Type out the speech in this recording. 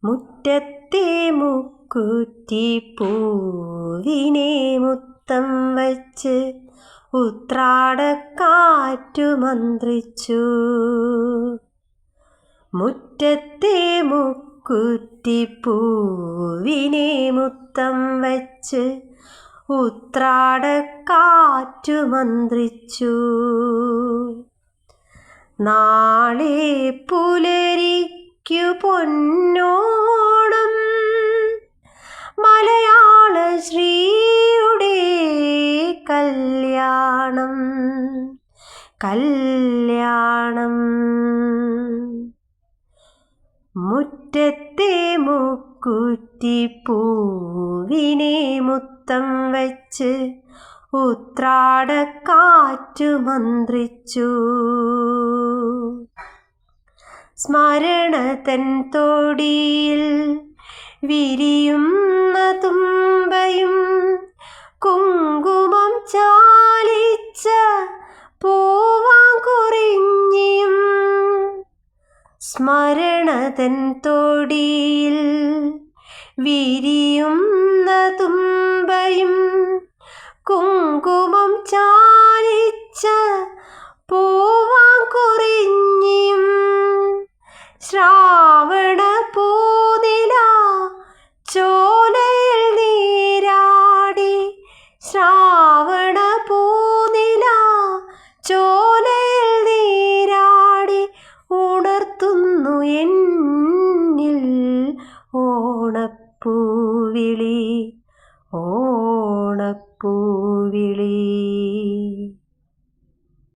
മുറ്റത്തെ മുക്കുറ്റി പൂവിനെ മുത്തം വച്ച് ഉത്രാടക്കാറ്റു മന്ത്രിച്ചു. മുറ്റത്തെ മുക്കുറ്റി പൂവിനെ മുത്തം വച്ച് ഉത്രാടക്കാറ്റു മന്ത്രിച്ചു. നാളെ പുലരിക്കു പൊന്നോണം, മലയാള ശ്രീയുടെ കല്യാണം കല്യാണം. മുറ്റത്തെ മുക്കുറ്റി പൂവിനെ മുത്തം വച്ച് ഉത്രാടക്കാറ്റു മന്ത്രിച്ചു. സ്മരണ തൻ തൊടിയിൽ വിരിയുന്ന തുമ്പയും കുങ്കുമം ചാലിച്ച പൂവാങ്കുറിഞ്ഞിയും. സ്മരണ തൻ തൊടിയിൽ വിരിയുന്ന തുമ്പയും കുങ്കുമം ചാലിച്ച